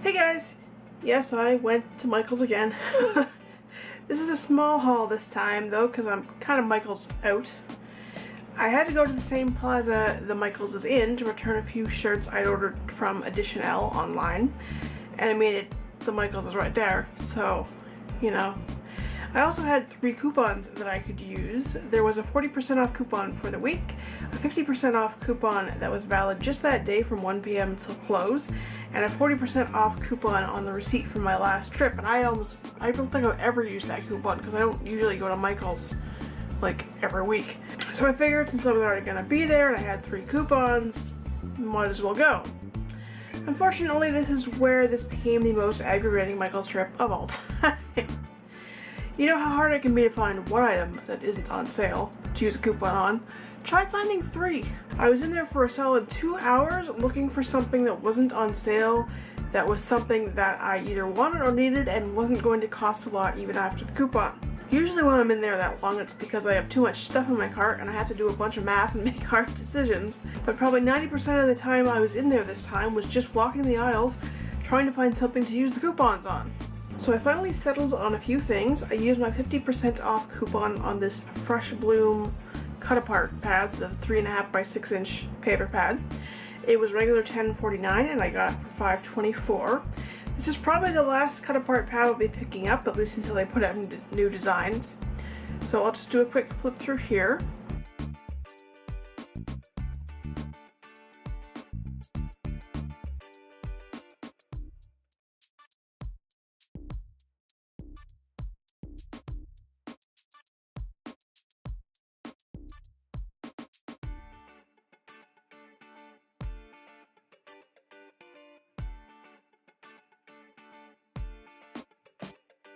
Hey guys! Yes, I went to Michael's again. This is a small haul this time though, because I'm kind of Michael's out. I had to go to the same plaza the Michael's is in to return a few shirts I'd ordered from Edition L online, and I made it, the Michael's is right there, so, you know. I also had 3 coupons that I could use. There was a 40% off coupon for the week, a 50% off coupon that was valid just that day from 1 p.m. until close, and a 40% off coupon on the receipt from my last trip. And I don't think I've ever used that coupon because I don't usually go to Michael's like every week. So I figured since I was already gonna be there and I had 3 coupons, might as well go. Unfortunately, this is where this became the most aggravating Michael's trip of all time. You know how hard it can be to find one item that isn't on sale to use a coupon on? Try finding 3. I was in there for a solid 2 hours looking for something that wasn't on sale, that was something that I either wanted or needed and wasn't going to cost a lot even after the coupon. Usually when I'm in there that long, it's because I have too much stuff in my cart and I have to do a bunch of math and make hard decisions. But probably 90% of the time I was in there this time was just walking the aisles trying to find something to use the coupons on. So I finally settled on a few things. I used my 50% off coupon on this Fresh Bloom cut apart pad, the 3.5 by 6 inch paper pad. It was regular $10.49 and I got it for $5.24. This is probably the last cut apart pad I'll be picking up, at least until they put out new designs. So I'll just do a quick flip through here.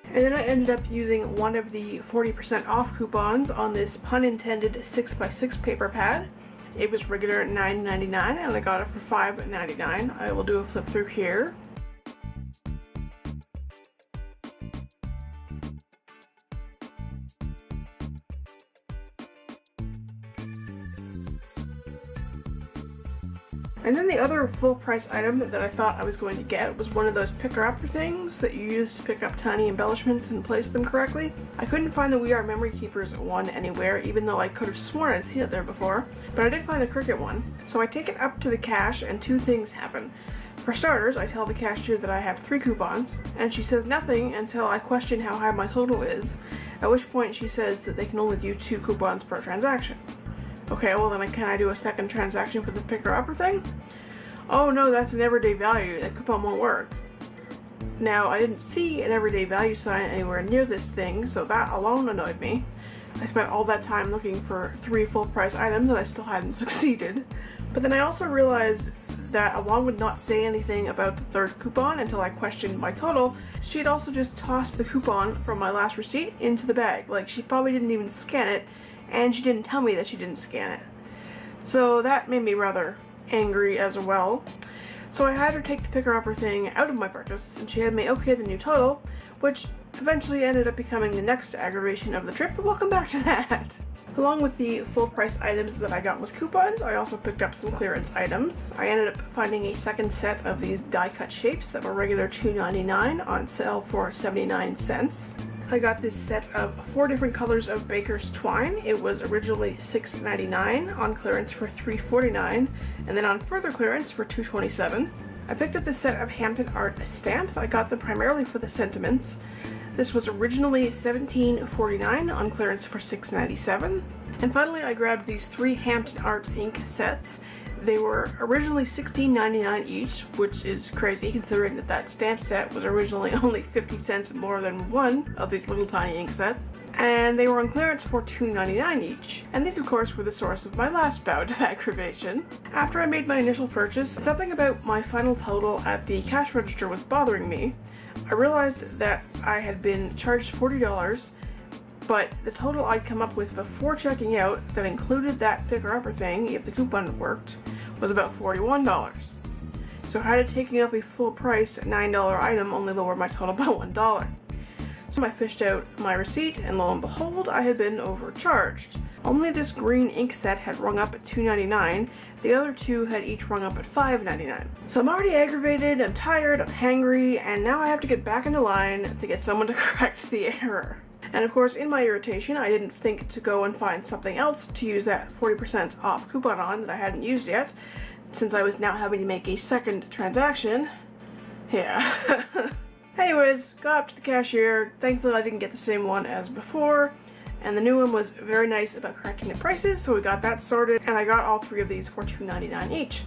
And then I ended up using one of the 40% off coupons on this pun intended 6x6 paper pad. It was regular at $9.99 and I got it for $5.99. I will do a flip through here. And then the other full price item that I thought I was going to get was one of those picker-upper things that you use to pick up tiny embellishments and place them correctly. I couldn't find the We Are Memory Keepers one anywhere, even though I could have sworn I'd seen it there before, but I did find the Cricut one. So I take it up to the cash and 2 things happen. For starters, I tell the cashier that I have 3 coupons, and she says nothing until I question how high my total is, at which point she says that they can only do 2 coupons per transaction. Okay, well then can I do a second transaction for the picker-upper thing? Oh no, that's an everyday value. That coupon won't work. Now, I didn't see an everyday value sign anywhere near this thing, so that alone annoyed me. I spent all that time looking for 3 full price items and I still hadn't succeeded. But then I also realized that along with not saying anything about the 3rd coupon until I questioned my total, she had also just tossed the coupon from my last receipt into the bag. Like, she probably didn't even scan it, and she didn't tell me that she didn't scan it. So that made me rather angry as well. So I had her take the picker-upper thing out of my purchase, and she had me okay the new total, which eventually ended up becoming the next aggravation of the trip, but we'll come back to that. Along with the full price items that I got with coupons, I also picked up some clearance items. I ended up finding a second set of these die-cut shapes that were regular $2.99 on sale for 79 cents. I got this set of 4 different colors of baker's twine. It was originally $6.99, on clearance for $3.49, and then on further clearance for $2.27. I picked up this set of Hampton Arts stamps. I got them primarily for the sentiments. This was originally $17.49, on clearance for $6.97. And finally I grabbed these 3 Hampton Arts ink sets. They were originally $16.99 each, which is crazy considering that that stamp set was originally only 50 cents more than one of these little tiny ink sets. And they were on clearance for $2.99 each. And these of course were the source of my last bout of aggravation. After I made my initial purchase, something about my final total at the cash register was bothering me. I realized that I had been charged $40, but the total I'd come up with before checking out that included that picker-upper thing, if the coupon worked, was about $41. So had it taken up a full price $9 item only lowered my total by $1. So I fished out my receipt, and lo and behold, I had been overcharged. Only this green ink set had rung up at $2.99. The other two had each rung up at $5.99. So I'm already aggravated, I'm tired, I'm hangry, and now I have to get back into line to get someone to correct the error. And of course, in my irritation, I didn't think to go and find something else to use that 40% off coupon on that I hadn't used yet, since I was now having to make a second transaction. Yeah. Anyways, got up to the cashier. Thankfully, I didn't get the same one as before, and the new one was very nice about correcting the prices, so we got that sorted, and I got all three of these for $2.99 each.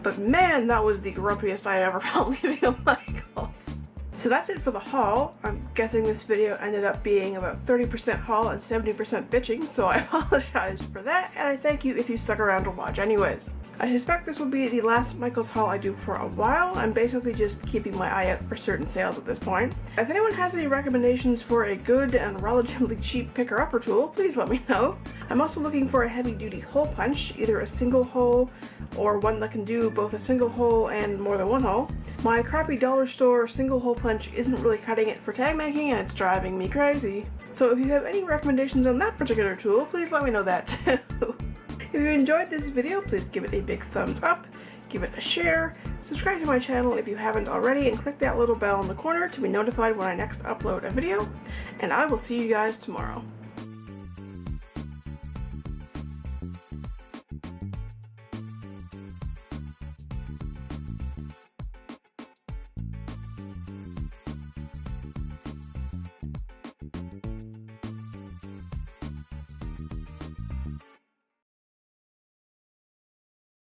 But man, that was the grumpiest I ever felt leaving a Michael's. So that's it for the haul. I'm guessing this video ended up being about 30% haul and 70% bitching, so I apologize for that, and I thank you if you stuck around to watch anyways. I suspect this will be the last Michael's haul I do for a while. I'm basically just keeping my eye out for certain sales at this point. If anyone has any recommendations for a good and relatively cheap picker-upper tool, please let me know. I'm also looking for a heavy-duty hole punch, either a single hole or one that can do both a single hole and more than one hole. My crappy dollar store single hole punch isn't really cutting it for tag making, and it's driving me crazy. So if you have any recommendations on that particular tool, please let me know that too. If you enjoyed this video, please give it a big thumbs up, give it a share, subscribe to my channel if you haven't already, and click that little bell in the corner to be notified when I next upload a video, and I will see you guys tomorrow.